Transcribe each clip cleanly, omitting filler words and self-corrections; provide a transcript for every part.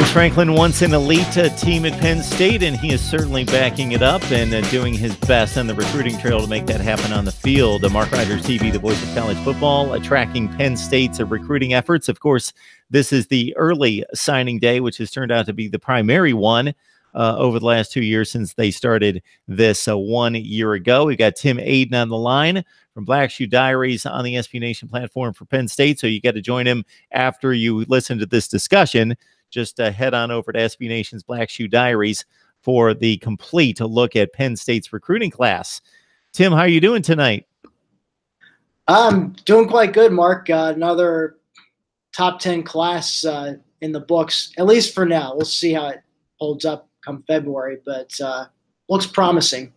James Franklin wants an elite team at Penn State, and he is certainly backing it up and doing his best on the recruiting trail to make that happen on the field. MarkRogersTV, the voice of college football, tracking Penn State's recruiting efforts. Of course, this is the early signing day, which has turned out to be the primary one over the last 2 years since they started this 1 year ago. We've got Tim Aiden on the line from Black Shoe Diaries on the SB Nation platform for Penn State. So you got to join him after you listen to this discussion. Just head on over to SB Nation's Black Shoe Diaries for the complete look at Penn State's recruiting class. Tim, how are you doing tonight? I'm doing quite good, Mark. Another top 10 class in the books, at least for now. We'll see how it holds up come February, but looks promising.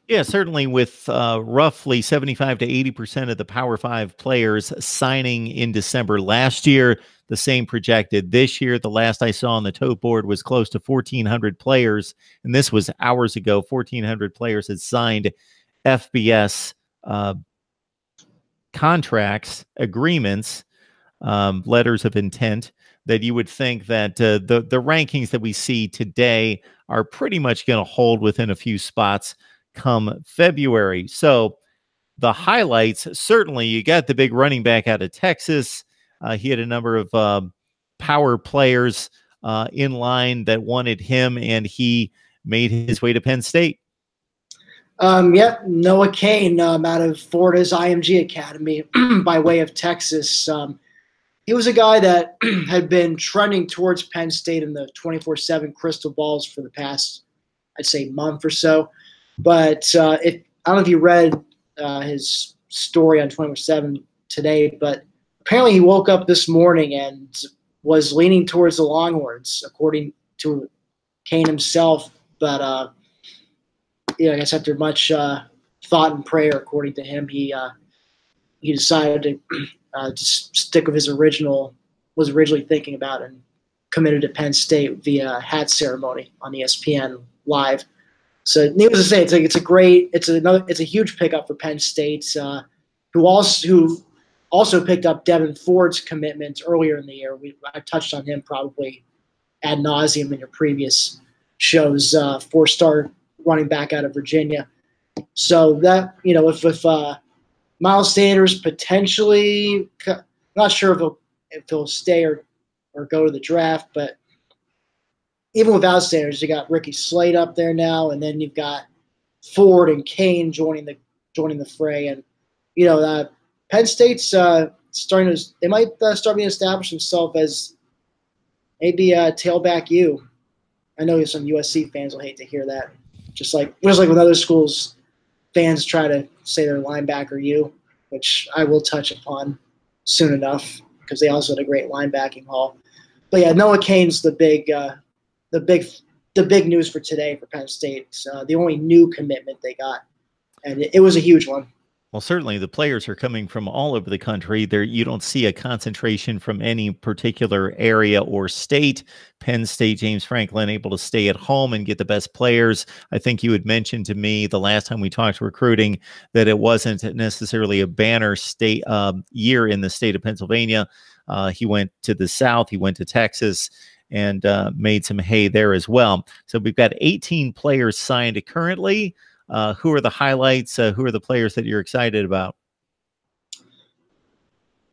Yeah, certainly with roughly 75 to 80% of the Power 5 players signing in December last year, the same projected this year. The last I saw on the tote board was close to 1,400 players, and this was hours ago. 1,400 players had signed FBS contracts, agreements, letters of intent, that you would think that the rankings that we see today are pretty much going to hold within a few spots come February. So the highlights, certainly you got the big running back out of Texas. He had a number of power players in line that wanted him, and he made his way to Penn State. Noah Kane out of Florida's IMG Academy by way of Texas. He was a guy that had been trending towards Penn State in the 24/7 crystal balls for the past, I'd say, month or so. But I don't know if you read his story on 24/7 today, but apparently he woke up this morning and was leaning towards the Longhorns, according to Kane himself. But I guess after much thought and prayer, according to him, he decided to stick with his was originally thinking about, and committed to Penn State via hat ceremony on ESPN Live. So needless to say, it's a huge pickup for Penn State, who also picked up Devin Ford's commitment earlier in the year. I touched on him probably ad nauseum in your previous shows. 4-star running back out of Virginia. So that, if Miles Sanders potentially, not sure if he'll stay or go to the draft, but even without Sanders, you got Ricky Slade up there now, and then you've got Ford and Kane joining the fray, and Penn State's they might start being established themselves as maybe a tailback U. I know some USC fans will hate to hear that, just like with other schools, fans try to say they're linebacker U, which I will touch upon soon enough because they also had a great linebacking haul. But yeah, Noah Kane's the big news for today for Penn State. The only new commitment they got, and it was a huge one. Well, certainly the players are coming from all over the country. There, you don't see a concentration from any particular area or state. Penn State, James Franklin, able to stay at home and get the best players. I think you had mentioned to me the last time we talked recruiting that it wasn't necessarily a banner state year in the state of Pennsylvania. He went to the South. He went to Texas and made some hay there as well. So we've got 18 players signed currently. Who are the highlights? Who are the players that you're excited about?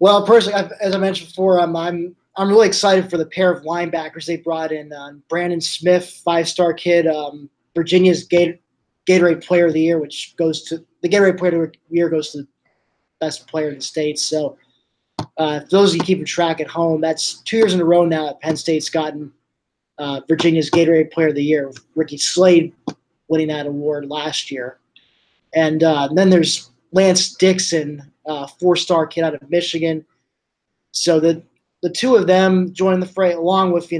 Well, personally, as I mentioned before, I'm really excited for the pair of linebackers they brought in. Brandon Smith, 5-star kid, Virginia's Gatorade Player of the Year, which goes to the Gatorade Player of the Year goes to the best player in the state. So, for those of you keeping track at home, that's 2 years in a row now that Penn State's gotten Virginia's Gatorade Player of the Year, with Ricky Slade winning that award last year. And then there's Lance Dixon, 4-star kid out of Michigan. So the two of them join the fray, along with, I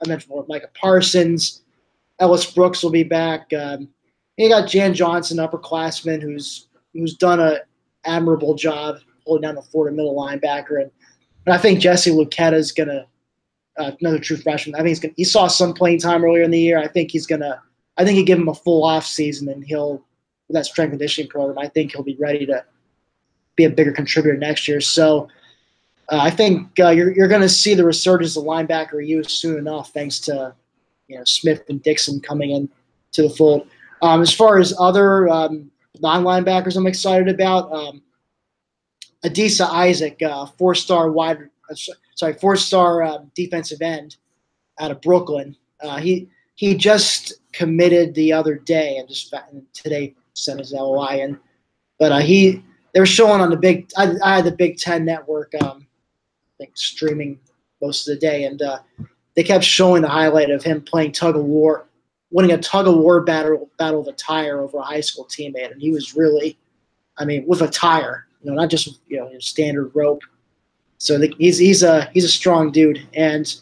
mentioned before, Micah Parsons, Ellis Brooks will be back. You got Jan Johnson, upperclassman, who's done an admirable job holding down the Florida middle linebacker. And I think Jesse Lucetta is going to, another true freshman, I think he saw some playing time earlier in the year. I think you give him a full off season, and with that strength and conditioning program, I think he'll be ready to be a bigger contributor next year. So I think you're going to see the resurgence of linebacker use soon enough, thanks to Smith and Dixon coming in to the fold. As far as other non-linebackers, I'm excited about Adisa Isaac, four-star defensive end out of Brooklyn. He just committed the other day, and today sent his LOI in. But they were showing on I had the Big Ten Network, I think, streaming most of the day, and they kept showing the highlight of him playing tug of war, winning a tug of war battle of a tire over a high school teammate, and he was really, with a tire, not just standard rope. So he's a strong dude, and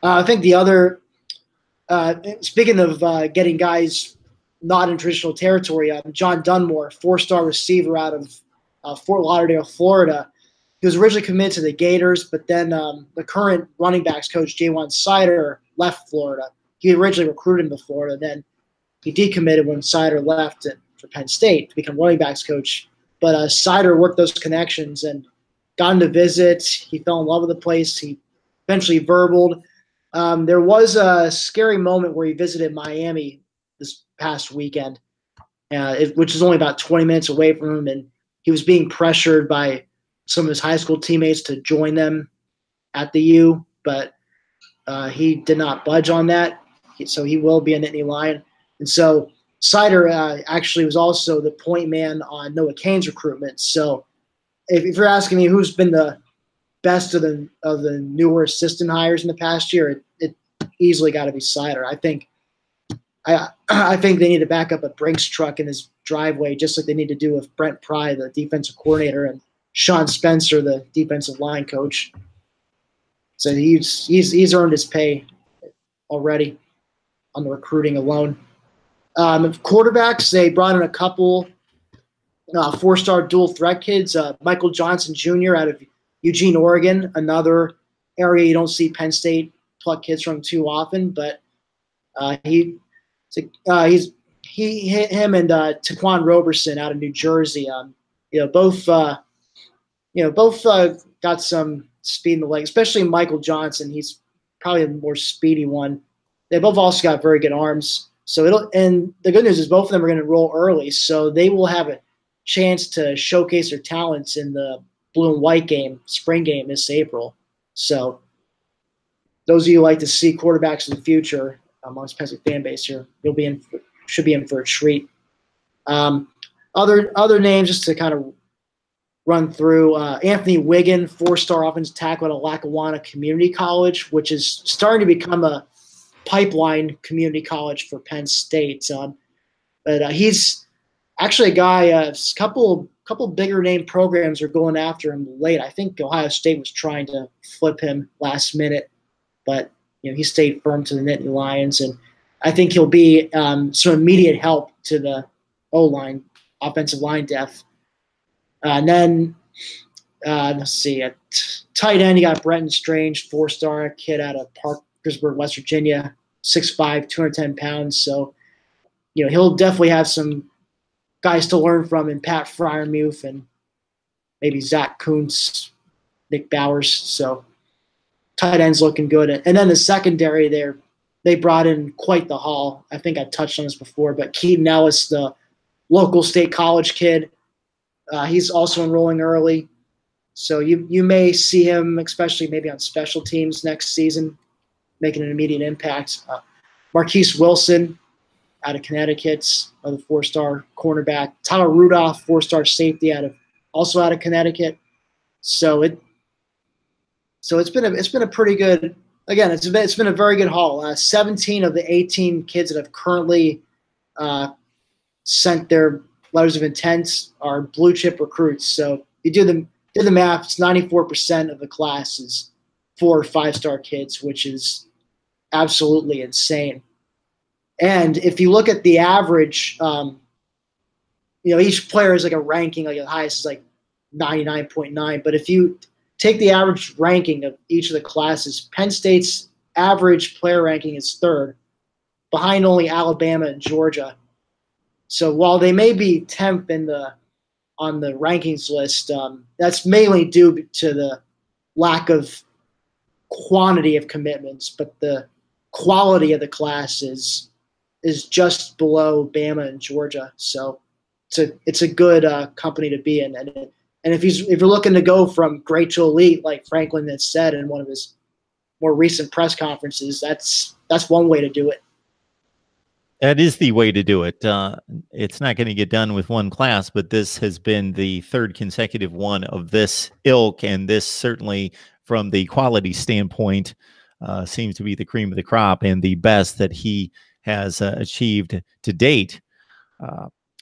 I think the other. Speaking of getting guys not in traditional territory, John Dunmore, four-star receiver out of Fort Lauderdale, Florida. He was originally committed to the Gators, but then the current running backs coach, Jaywan Sider, left Florida. He originally recruited him to Florida. Then he decommitted when Sider left for Penn State to become running backs coach. But Sider worked those connections and got him to visit. He fell in love with the place. He eventually verbaled. There was a scary moment where he visited Miami this past weekend, which is only about 20 minutes away from him, and he was being pressured by some of his high school teammates to join them at the U, but he did not budge on that, so he will be a Nittany Lion. And so Sider actually was also the point man on Noah Cain's recruitment. So if you're asking me who's been the best of the newer assistant hires in the past year, it easily got to be Sider. I think they need to back up a Brinks truck in his driveway, just like they need to do with Brent Pry, the defensive coordinator, and Sean Spencer, the defensive line coach. So he's earned his pay already on the recruiting alone. Quarterbacks, they brought in a couple four-star dual threat kids. Michael Johnson Jr. out of Eugene, Oregon, another area you don't see Penn State pluck kids from too often, but him and Taquan Roberson out of New Jersey. Both got some speed in the leg, especially Michael Johnson. He's probably the more speedy one. They both also got very good arms. And the good news is both of them are going to enroll early, so they will have a chance to showcase their talents in the blue and white game, spring game this April. So those of you who like to see quarterbacks in the future amongst Penn State fan base here, should be in for a treat. Other names just to kind of run through. Anthony Wiggin, four-star offensive tackle at Lackawanna Community College, which is starting to become a pipeline community college for Penn State. But he's actually a guy, a couple bigger name programs are going after him late. I think Ohio State was trying to flip him last minute, but he stayed firm to the Nittany Lions, and I think he'll be some immediate help to the O-line, offensive line depth. And then let's see, at tight end you got Brenton Strange, four-star kid out of Parkersburg, West Virginia, 6'5", 210 pounds. So he'll definitely have some guys to learn from in Pat Fryermuth and maybe Zach Kuntz, Nick Bowers. So tight end's looking good. And then the secondary there, they brought in quite the haul. I think I touched on this before, but Keaton Ellis, the local State College kid, he's also enrolling early. So you may see him, especially maybe on special teams next season, making an immediate impact. Marquise Wilson out of Connecticut, another four-star cornerback. Tyler Rudolph, four-star safety also out of Connecticut. So it's been a pretty good. Again, it's been a very good haul. 17 of the 18 kids that have currently sent their letters of intent are blue chip recruits. So you do the math, it's 94% of the class is 4 or 5-star kids, which is absolutely insane. And if you look at the average, each player is like a ranking, like the highest is like 99.9. But if you take the average ranking of each of the classes, Penn State's average player ranking is 3rd, behind only Alabama and Georgia. So while they may be 10th on the rankings list, that's mainly due to the lack of quantity of commitments, but the quality of the class is just below Bama and Georgia. So it's a good company to be in. And if you're looking to go from great to elite, like Franklin had said in one of his more recent press conferences, that's one way to do it. That is the way to do it. It's not going to get done with one class, but this has been the third consecutive one of this ilk, and this certainly, from the quality standpoint, seems to be the cream of the crop and the best that he has achieved to date.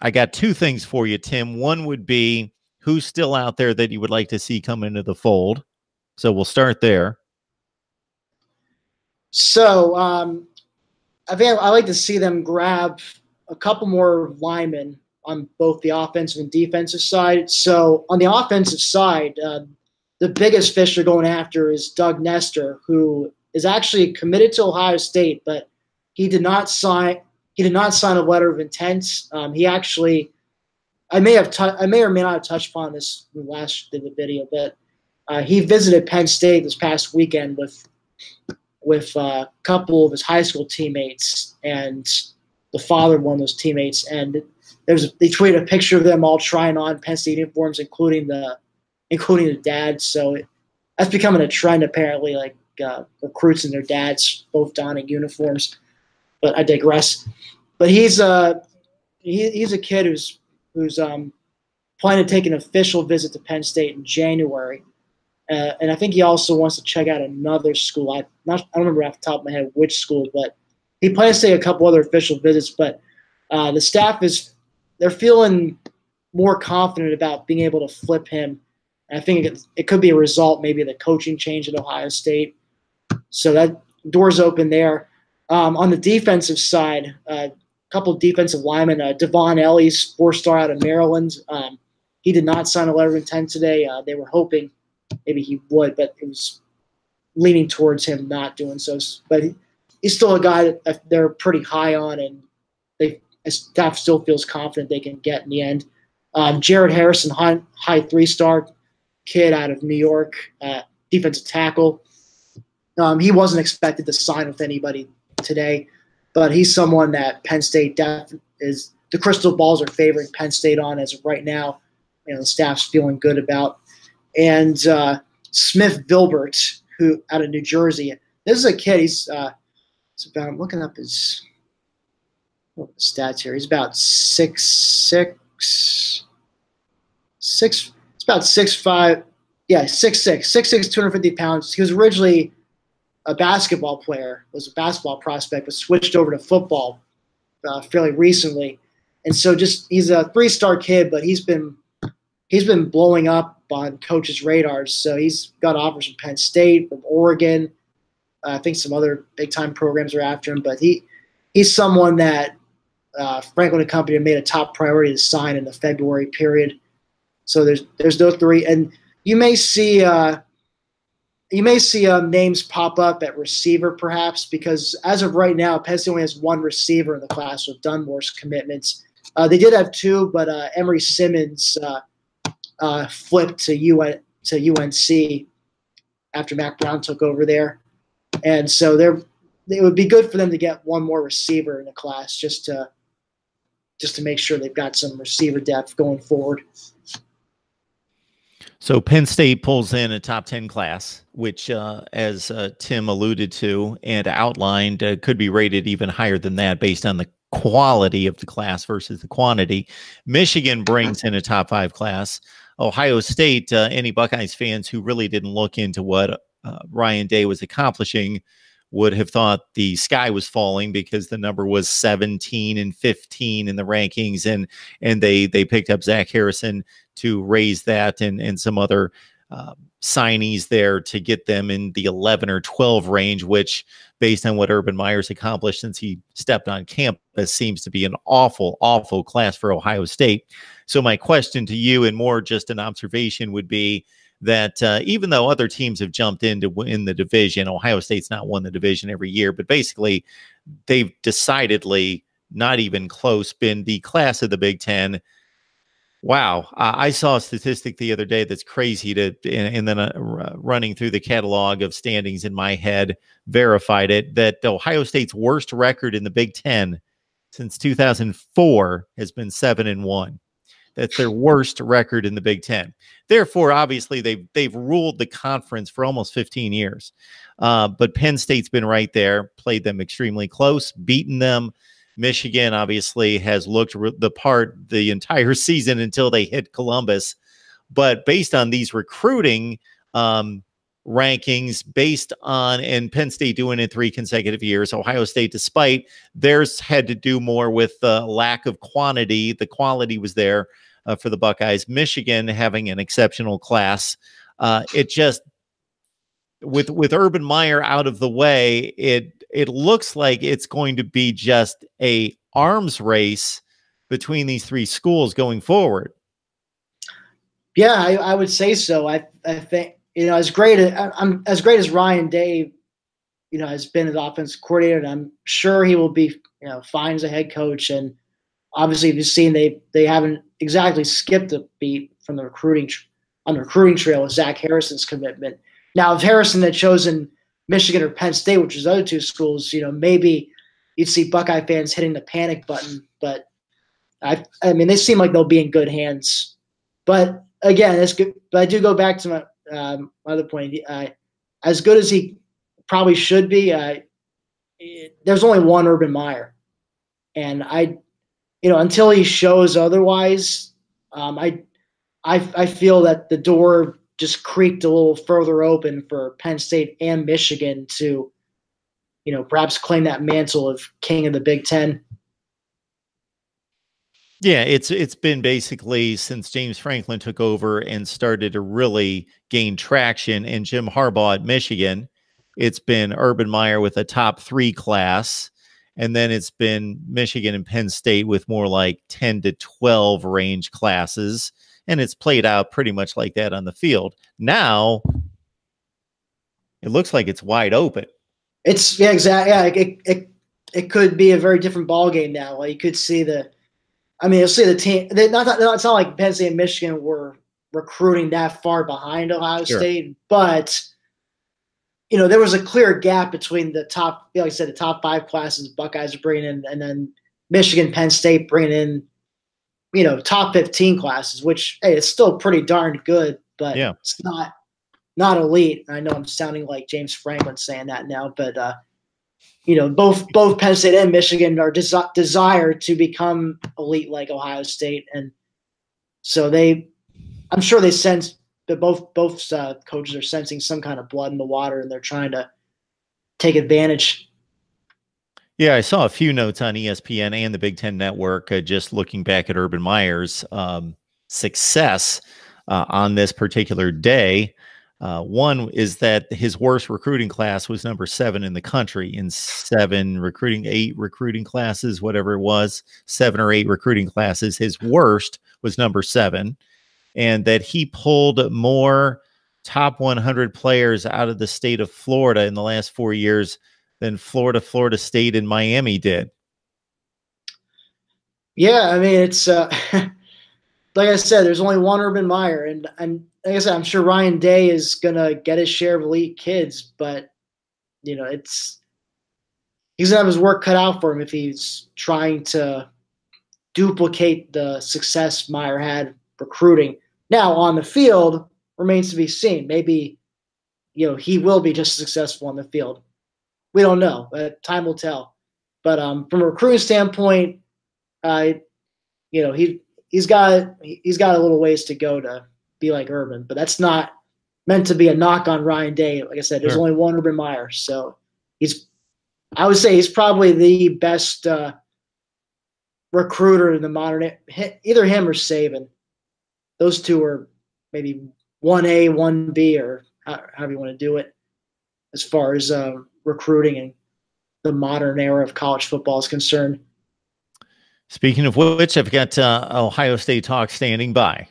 I got two things for you, Tim. One would be, who's still out there that you would like to see come into the fold? So we'll start there. So I think I like to see them grab a couple more linemen on both the offensive and defensive side. So on the offensive side, the biggest fish they're going after is Doug Nestor, who is actually committed to Ohio State, but he did not sign a letter of intent. He actually, I may or may not have touched upon this when we last did the video, but he visited Penn State this past weekend with a couple of his high school teammates and the father of one of those teammates. And they tweeted a picture of them all trying on Penn State uniforms, including the dad. So that's becoming a trend, apparently, like recruits and their dads both donning uniforms. But I digress. But he's a kid who's planning to take an official visit to Penn State in January. And I think he also wants to check out another school. I don't remember off the top of my head which school, but he plans to take a couple other official visits. But the staff they're feeling more confident about being able to flip him. And I think it could be a result maybe of the coaching change at Ohio State. So that door's open there. On the defensive side, a couple of defensive linemen, Devon Ellie's 4-star out of Maryland. He did not sign a letter of intent today. They were hoping maybe he would, but it was leaning towards him not doing so. But he's still a guy that they're pretty high on, and staff still feels confident they can get in the end. Jared Harrison, high 3-star kid out of New York, defensive tackle. He wasn't expected to sign with anybody today, but he's someone that Penn State the crystal balls are favoring Penn State on as of right now. The staff's feeling good about. And Smith Vilbert, who out of New Jersey. This is a kid. I'm looking up his stats here. He's about 6'6". It's about 6'5". Yeah, 6'6", 250 pounds. He was originally a basketball player, was a basketball prospect, but switched over to football fairly recently. And so he's a 3-star kid, but he's been blowing up on coaches' radars. So he's got offers from Penn State, from Oregon. I think some other big-time programs are after him. But he's someone that Franklin and company made a top priority to sign in the February period. So there's those three. And you may see names pop up at receiver perhaps, because as of right now, Penn State only has one receiver in the class with Dunmore's commitments. They did have two, but Emory Simmons flipped to UNC after Mac Brown took over there. And so it would be good for them to get one more receiver in the class just to make sure they've got some receiver depth going forward. So Penn State pulls in a top 10 class, which, as Tim alluded to and outlined, could be rated even higher than that based on the quality of the class versus the quantity. Michigan brings in a top 5 class. Ohio State, any Buckeyes fans who really didn't look into what Ryan Day was accomplishing would have thought the sky was falling, because the number was 17 and 15 in the rankings, and they picked up Zach Harrison to raise that, and some other signees there to get them in the 11 or 12 range, which, based on what Urban Meyer's accomplished since he stepped on campus, seems to be an awful class for Ohio State. So my question to you, and more just an observation, would be that even though other teams have jumped in to win the division, Ohio State's not won the division every year, but basically they've decidedly, not even close, been the class of the Big Ten Wow. I saw a statistic the other day that's crazy and then running through the catalog of standings in my head, verified it, that Ohio State's worst record in the Big Ten since 2004 has been 7-1. That's their worst record in the Big Ten. Therefore, obviously, they've ruled the conference for almost 15 years. But Penn State's been right there, played them extremely close, beaten them. Michigan obviously has looked the part the entire season until they hit Columbus. But based on these recruiting rankings, based on, and Penn State doing it 3 consecutive years, Ohio State, despite theirs had to do more with the lack of quantity, the quality was there for the Buckeyes. Michigan having an exceptional class. It just, with Urban Meyer out of the way, it looks like it's going to be just a arms race between these 3 schools going forward. Yeah, I would say so. I think, as great as Ryan Day, has been as offensive coordinator, and I'm sure he will be, fine as a head coach. And obviously, you've seen they haven't exactly skipped a beat from the recruiting trail with Zach Harrison's commitment. Now, if Harrison had chosen Michigan or Penn State, which is the other 2 schools, maybe you'd see Buckeye fans hitting the panic button. But I mean, they seem like they'll be in good hands. But again, it's good. But I do go back to my other point. As good as he probably should be, there's only one Urban Meyer, and until he shows otherwise, I feel that the door just creaked a little further open for Penn State and Michigan to, perhaps claim that mantle of king of the Big Ten. Yeah, it's been basically since James Franklin took over and started to really gain traction, and Jim Harbaugh at Michigan. It's been Urban Meyer with a top 3 class, and then it's been Michigan and Penn State with more like 10 to 12 range classes, and it's played out pretty much like that on the field. Now, it looks like it's wide open. It's exactly. Yeah, it could be a very different ball game now. Like, you could see you'll see the team. It's not like Penn State and Michigan were recruiting that far behind Ohio State, but there was a clear gap between the top, like I said, the top 5 classes Buckeyes are bringing in, and then Michigan, Penn State bringing in, top 15 classes, which, hey, it's still pretty darn good, but it's not elite. I know I'm sounding like James Franklin saying that now, but both Penn State and Michigan are desire to become elite like Ohio State, and so I'm sure they sense that both coaches are sensing some kind of blood in the water, and they're trying to take advantage. Yeah, I saw a few notes on ESPN and the Big Ten Network just looking back at Urban Meyer's success on this particular day. One is that his worst recruiting class was number 7 in the country in 8 recruiting classes, whatever it was, 7 or 8 recruiting classes. His worst was number 7, and that he pulled more top 100 players out of the state of Florida in the last 4 years than Florida State and Miami did. Yeah, I mean, it's like I said, there's only one Urban Meyer, and like I said, I'm sure Ryan Day is gonna get his share of elite kids, but he's gonna have his work cut out for him if he's trying to duplicate the success Meyer had recruiting. Now, on the field, remains to be seen. Maybe he will be just successful on the field. We don't know. Time will tell. But from a recruiting standpoint, he's got a little ways to go to be like Urban. But that's not meant to be a knock on Ryan Day. Like I said, there's only one Urban Meyer, so I would say he's probably the best recruiter in the modern. Either him or Saban. Those 2 are maybe 1A, 1B, or however you want to do it, as far as recruiting in the modern era of college football is concerned. Speaking of which, I've got Ohio State talk standing by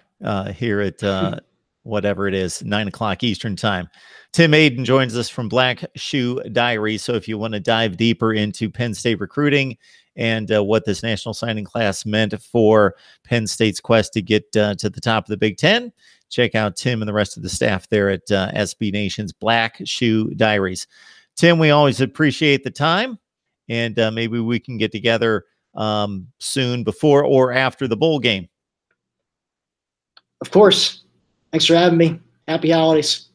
here at whatever it is, 9 o'clock Eastern time. Tim Aiden joins us from Black Shoe Diary. So if you want to dive deeper into Penn State recruiting and what this national signing class meant for Penn State's quest to get to the top of the Big Ten. Check out Tim and the rest of the staff there at SB Nation's Black Shoe Diaries. Tim, we always appreciate the time, and maybe we can get together soon before or after the bowl game. Of course. Thanks for having me. Happy holidays.